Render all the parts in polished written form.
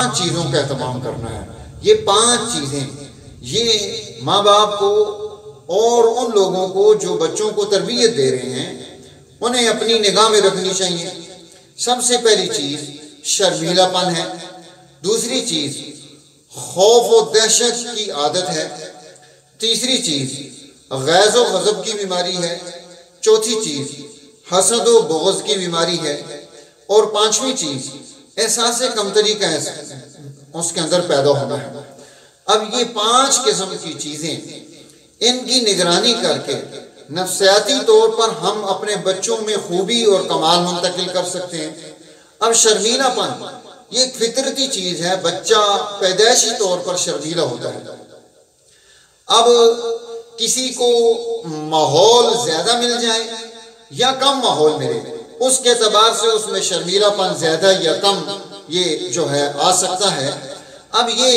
5 چیزوں کا اہتمام کرنا ہے۔ یہ 5 چیزیں یہ ماں باپ کو اور ان لوگوں کو جو بچوں کو تربیت دے رہے ہیں انہیں اپنی نگاہ میں رکھنی چاہیے۔ سب سے پہلی چیز شرمیلا پن ہے، دوسری چیز خوف و دہشت کی عادت ہے، تیسری چیز غیظ و غضب کی بیماری ہے، چوتھی چیز حسد و بغض کی بیماری ہے، اور 5ویں چیز احساس کمتری کا اس کے اندر پیدا ہونا ہے۔ اب یہ 5 قسم کی چیزیں ان کی نگرانی کر کے نفسیاتی طور پر ہم اپنے بچوں میں خوبی اور کمال منتقل کر سکتے ہیں۔ اب شرمیلا پن یہ ایک فطرتی چیز ہے، بچہ پیدائشی طور پر شرمیلا ہوتا ہے۔ اب کسی کو ماحول زیادہ مل جائے یا کم ماحول ملے، اس کے اعتبار سے اس میں شرمیلا پن زیادہ یا کم یہ جو ہے آ سکتا ہے۔ اب یہ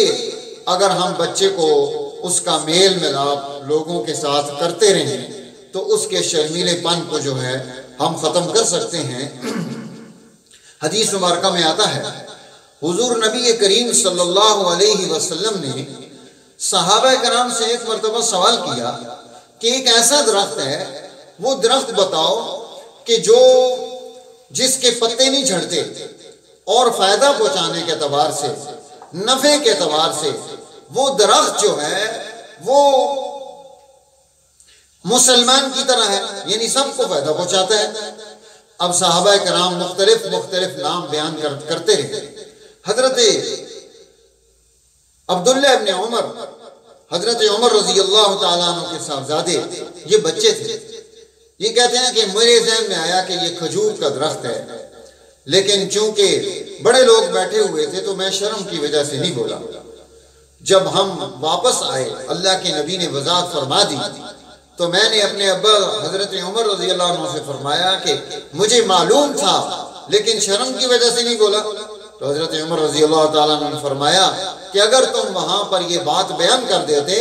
اگر ہم بچے کو اس کا میل ملاپ لوگوں کے ساتھ کرتے رہیں تو اس کے شرمیلے پن کو جو ہے ہم ختم کر سکتے ہیں۔ حدیث مبارکہ میں آتا ہے حضور نبی کریم صلی اللہ علیہ وسلم نے صحابہ کرام سے ایک مرتبہ سوال کیا کہ ایک ایسا درخت ہے، وہ درخت بتاؤ کہ جس کے پتے نہیں جھڑتے اور فائدہ پہنچانے کے اعتبار سے، نفع کے اعتبار سے وہ درخت جو ہے وہ مسلمان کی طرح ہے، یعنی سب کو فائدہ پہنچاتا ہے۔ اب صحابہ کرام مختلف نام بیان کرتے رہے۔ حضرت عبداللہ ابن عمر، حضرت عمر رضی اللہ تعالیٰ عنہ کے صاحبزادے، یہ بچے تھے، یہ کہتے ہیں کہ میرے ذہن میں آیا کہ یہ کھجور کا درخت ہے، لیکن چونکہ بڑے لوگ بیٹھے ہوئے تھے تو میں شرم کی وجہ سے نہیں بولا۔ جب ہم واپس آئے اللہ کے نبی نے وضاحت فرما دی تو میں نے اپنے ابا حضرت عمر رضی اللہ عنہ سے فرمایا کہ مجھے معلوم تھا لیکن شرم کی وجہ سے نہیں بولا۔ تو حضرت عمر رضی اللہ تعالیٰ عنہ نے فرمایا کہ اگر تم وہاں پر یہ بات بیان کر دیتے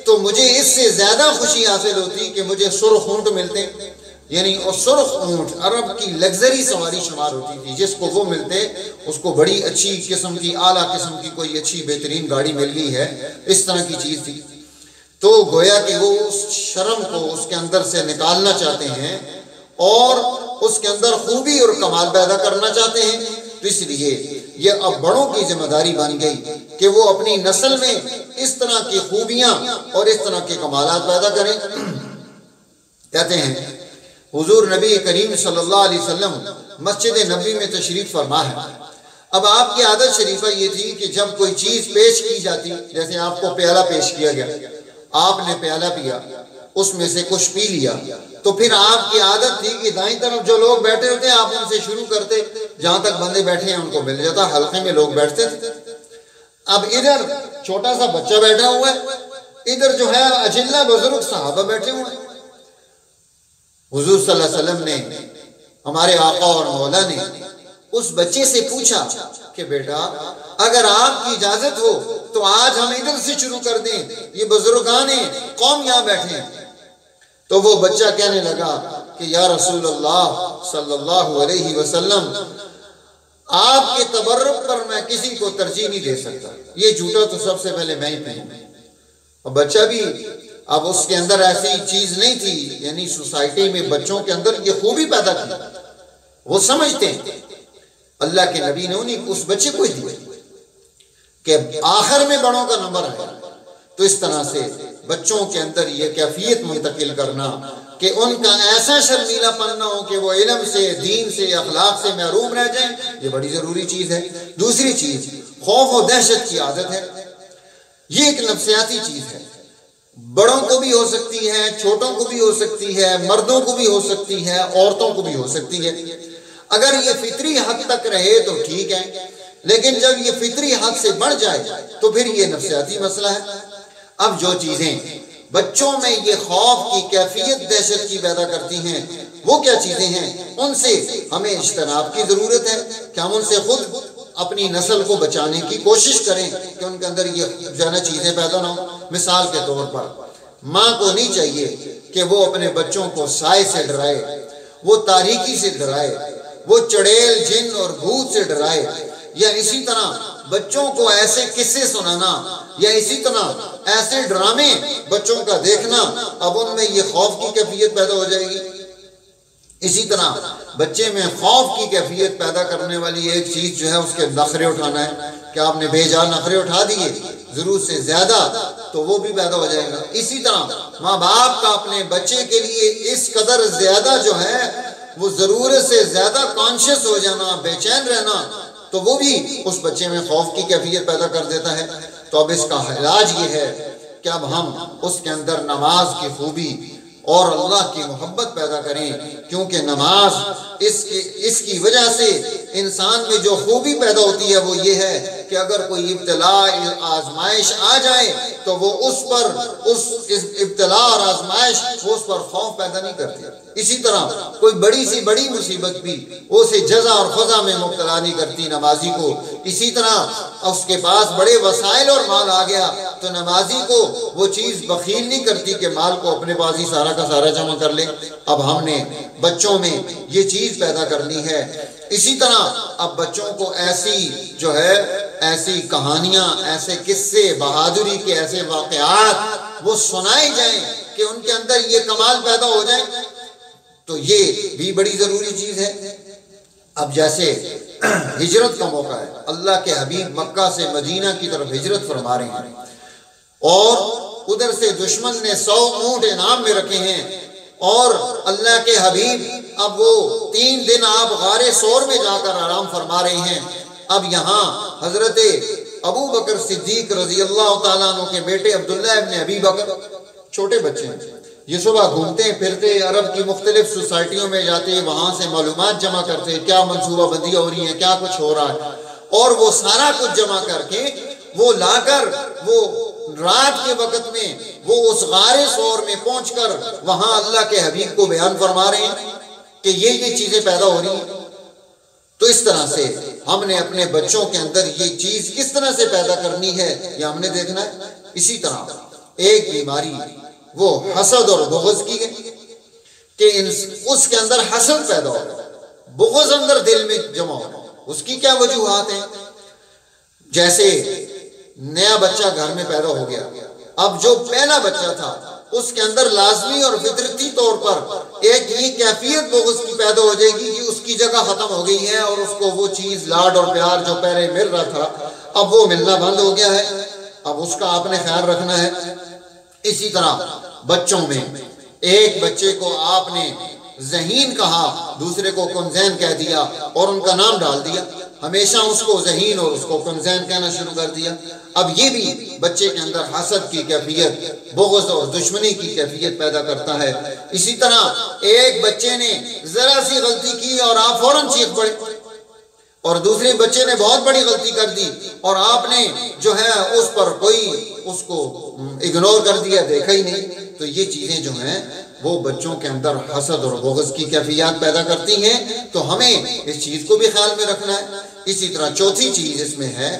تو مجھے اس سے زیادہ خوشی حاصل ہوتی کہ مجھے سرخ اونٹ ملتے، یعنی سرخ اونٹ عرب کی لگزری سواری شمار ہوتی تھی، جس کو وہ ملتے اس کو بڑی اچھی قسم کی اعلیٰ قسم کی کوئی اچھی بہترین گاڑی مل گئی ہے، اس طرح کی چیز تھی۔ تو گویا کہ وہ اس شرم کو اس کے اندر سے نکالنا چاہتے ہیں اور اس کے اندر خوبی اور کمال پیدا کرنا چاہتے ہیں، تو اس لیے یہ اب بڑوں کی ذمہ داری بن گئی کہ وہ اپنی نسل میں اس طرح کی خوبیاں اور اس طرح کے کمالات پیدا کریں۔ کہتے ہیں حضور نبی کریم صلی اللہ علیہ وسلم مسجد نبوی میں تشریف فرما ہے۔ اب آپ کی عادت شریفہ یہ تھی کہ جب کوئی چیز پیش کی جاتی، جیسے آپ کو پیالہ پیش کیا گیا، آپ نے پیالہ پیا، اس میں سے کچھ پی لیا، تو پھر آپ کی عادت تھی کہ دائیں طرف جو لوگ بیٹھے ہوتے ہیں آپ ان سے شروع کرتے، جہاں تک بندے بیٹھے ہیں ان کو مل جاتا، حلقے میں لوگ بیٹھتے تھے۔ اب ادھر چھوٹا سا بچہ بیٹھا ہوا ہے، ادھر جو ہے اجلہ بزرگ صحابہ بیٹھے ہوئے ہیں۔ حضور صلی اللہ علیہ وسلم نے، ہمارے آقا اور مولا نے اس بچے سے پوچھا کہ بیٹا اگر آپ کی اجازت ہو تو آج ہم ادھر سے شروع کر دیں، یہ بزرگان قوم یہاں بیٹھے ہیں۔ تو وہ بچہ کہنے لگا کہ یا رسول اللہ صلی اللہ علیہ وسلم، آپ کے تبرک پر میں کسی کو ترجیح نہیں دے سکتا، یہ جھوٹا تو سب سے پہلے میں ہی پہنوں۔ اور بچہ بھی اب اس کے اندر ایسی چیز نہیں تھی، یعنی سوسائٹی میں بچوں کے اندر یہ خوبی پیدا کی، وہ سمجھتے ہیں۔ اللہ کے نبی نے انہیں اس بچے کو ہی دیا کہ آخر میں بڑوں کا نمبر ہے۔ تو اس طرح سے بچوں کے اندر یہ کیفیت منتقل کرنا کہ ان کا ایسا شرمیلا پن نہ ہو کہ وہ علم سے، دین سے، اخلاق سے محروم رہ جائیں، یہ بڑی ضروری چیز ہے۔ دوسری چیز خوف و دہشت کی عادت ہے، یہ ایک نفسیاتی چیز ہے، بڑوں کو بھی ہو سکتی ہے، چھوٹوں کو بھی ہو سکتی ہے، مردوں کو بھی ہو سکتی ہے، عورتوں کو بھی ہو سکتی ہے۔ اگر یہ فطری حد تک رہے تو ٹھیک ہے، لیکن جب یہ فطری حد سے بڑھ جائے تو پھر یہ نفسیاتی مسئلہ ہے۔ اب جو چیزیں بچوں میں یہ خوف کی کیفیت دہشت کی پیدا کرتی ہیں وہ کیا چیزیں ہیں، ان سے ہمیں اجتناب کی ضرورت ہے کہ ہم ان سے خود اپنی نسل کو بچانے کی کوشش کریں کہ ان کے اندر یہ جانا چیزیں پیدا نہ ہوں۔ مثال کے طور پر ماں کو نہیں چاہیے کہ وہ اپنے بچوں کو سائے سے ڈرائے، وہ تاریکی سے ڈرائے، وہ چڑیل، جن اور بھوت سے ڈرائے، یا اسی طرح بچوں کو ایسے قصے سنانا یا اسی طرح ایسے ڈرامے بچوں کا دیکھنا، اب ان میں یہ خوف کی کیفیت پیدا ہو جائے گی۔ اسی طرح بچے میں خوف کی کیفیت پیدا کرنے والی ایک چیز جو ہے اس کے نخرے اٹھانا ہے کہ آپ نے بے جا نخرے اٹھا دیے ضرورت سے زیادہ، تو وہ بھی پیدا ہو جائے گا۔ اسی طرح ماں باپ کا اپنے بچے کے لیے اس قدر زیادہ جو ہے وہ ضرورت سے زیادہ کانشیس ہو جانا، بے چین رہنا، تو وہ بھی اس بچے میں خوف کی کیفیت پیدا کر دیتا ہے۔ تو اب اس کا علاج یہ ہے کہ اب ہم اس کے اندر نماز کی خوبی اور اللہ کی محبت پیدا کریں، کیونکہ نماز اس کی وجہ سے انسان میں جو خوبی پیدا ہوتی ہے وہ یہ ہے کہ اگر کوئی ابتلا آزمائش آ جائے تو وہ اس ابتلا اور آزمائش وہ اس پر خوف پیدا نہیں کرتی۔ اسی طرح کوئی بڑی سی بڑی مصیبت بھی اسے جزا اور فضا میں مبتلا نہیں کرتی نمازی کو۔ اسی طرح اس کے پاس بڑے وسائل اور مال آ گیا تو نمازی کو وہ چیز بخیل نہیں کرتی کہ مال کو اپنے پاس ہی سارا کا سارا جمع کر لے۔ اب ہم نے بچوں میں یہ چیز پیدا کرنی ہے۔ اسی طرح اب بچوں کو ایسی کہانیاں، ایسے قصے، بہادری کے ایسے واقعات وہ سنائے جائیں کہ ان کے اندر یہ کمال پیدا ہو جائے، تو یہ بھی بڑی ضروری چیز ہے۔ اب جیسے ہجرت کا موقع ہے، اللہ کے حبیب مکہ سے مدینہ کی طرف ہجرت فرما رہے ہیں اور ادھر سے دشمن نے 100 اونٹ انعام میں رکھے ہیں، اور اللہ کے حبیب اب وہ 3 دن آپ غار ثور میں جا کر آرام فرما رہے ہیں۔ اب یہاں حضرت ابو بکر صدیق رضی اللہ تعالیٰ عنہ کے بیٹے عبداللہ ابن ابی بکر چھوٹے بچے ہیں، یہ صبح گھومتے پھرتے عرب کی مختلف سوسائٹیوں میں جاتے، وہاں سے معلومات جمع کرتے کیا منصوبہ بندیاں ہو رہی ہیں، کیا کچھ ہو رہا ہے، اور وہ سارا کچھ جمع کر کے وہ لا کر وہ رات کے وقت میں وہ اس غار ثور میں پہنچ کر وہاں اللہ کے حبیب کو بیان فرما رہے ہیں کہ یہ چیزیں پیدا ہو رہی ہیں۔ تو اس طرح سے ہم نے اپنے بچوں کے اندر یہ چیز کس طرح سے پیدا کرنی ہے یہ ہم نے دیکھنا ہے۔ اسی طرح ایک بیماری وہ حسد اور بغض کی ہے کہ اس کے اندر حسد پیدا ہو رہا ہے، بغض اندر دل میں جمع ہو رہا ہے۔ اس کی کیا وجوہات ہیں؟ جیسے نیا بچہ گھر میں پیدا ہو گیا، اب جو پہلا بچہ تھا اس کے اندر لازمی اور فطرتی طور پر ایک یہ کیفیت بغض کی پیدا ہو جائے گی کہ اس کی جگہ ختم ہو گئی ہے، اور اس کو وہ چیز لاڈ اور پیار جو پہلے مل رہا تھا اب وہ ملنا بند ہو گیا ہے، اب اس کا آپ نے خیال رکھنا ہے۔ اسی طرح بچوں میں ایک بچے کو آپ نے ذہین کہا، دوسرے کو کنزین کہہ دیا اور ان کا نام ڈال دیا، ہمیشہ اس کو ذہین اور اس کو کنزین کہنا شروع کر دیا۔ اب یہ بھی بچے کے اندر حسد کی کیفیت، بغض اور دشمنی کی کیفیت پیدا کرتا ہے۔ اسی طرح ایک بچے نے ذرا سی غلطی کی اور آپ فوراً چیخ پڑے، اور دوسرے بچے نے بہت بڑی غلطی کر دی اور آپ نے جو ہے اس پر اس کو اگنور کر دیا، دیکھا ہی نہیں۔ تو یہ چیزیں جو ہیں وہ بچوں کے اندر حسد اور بغض کی کیفیات پیدا کرتی ہیں، تو ہمیں اس چیز کو بھی خیال میں رکھنا ہے۔ اسی طرح چوتھی چیز اس میں ہے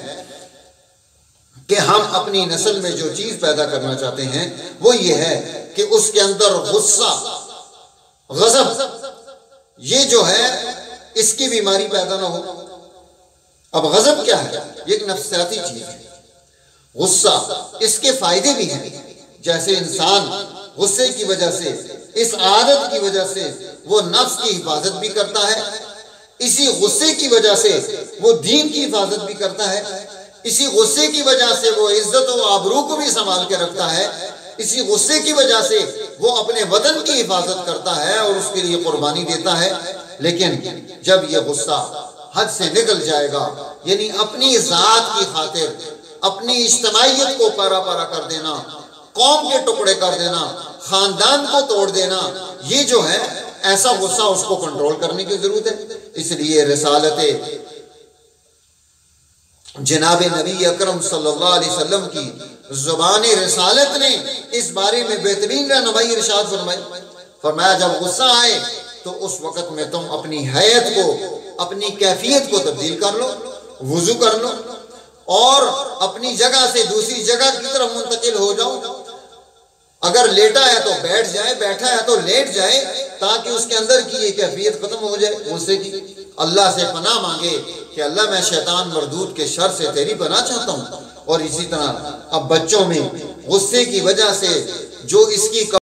کہ ہم اپنی نسل میں جو چیز پیدا کرنا چاہتے ہیں وہ یہ ہے کہ اس کے اندر غصہ، غضب، یہ جو ہے اس کی بیماری پیدا نہ ہو۔ اب غضب کیا ہے؟ یہ ایک نفسیاتی چیز ہے۔ غصہ اس کے فائدے بھی ہیں، جیسے انسان غصے کی وجہ سے، اس عادت کی وجہ سے وہ نفس کی حفاظت بھی کرتا ہے، اسی غصے کی وجہ سے وہ دین کی حفاظت بھی کرتا ہے، اسی غصے کی وجہ سے وہ عزت و آبرو کو بھی سنبھال کے رکھتا ہے، اسی غصے کی وجہ سے وہ اپنے وطن کی حفاظت کرتا ہے اور اس کے لیے قربانی دیتا ہے۔ لیکن جب یہ غصہ حد سے نکل جائے گا، یعنی اپنی ذات کی خاطر اپنی اجتماعیت کو پارا پارا کر دینا، قوم کے ٹکڑے کر دینا، خاندان کو توڑ دینا، یہ جو ہے ایسا غصہ اس کو کنٹرول کرنے کی ضرورت ہے۔ اس لیے رسالت جناب نبی اکرم صلی اللہ علیہ وسلم کی زبان رسالت نے اس بارے میں بہترین رہنمائی ارشاد فرمائی۔ فرمایا جب غصہ آئے تو اس وقت میں تم اپنی حیت کو، اپنی کیفیت کو تبدیل کر لو، وضو کر لو اور اپنی جگہ سے دوسری جگہ کی طرف منتقل ہو جاؤ۔ اگر لیٹا ہے تو بیٹھ جائے، بیٹھا ہے تو لیٹ جائے، تاکہ اس کے اندر کی یہ کیفیت ختم ہو جائے غصے کی۔ اللہ سے پناہ مانگے کہ اللہ میں شیطان مردود کے شر سے تیری پناہ چاہتا ہوں۔ اور اسی طرح اب بچوں میں غصے کی وجہ سے جو اس کی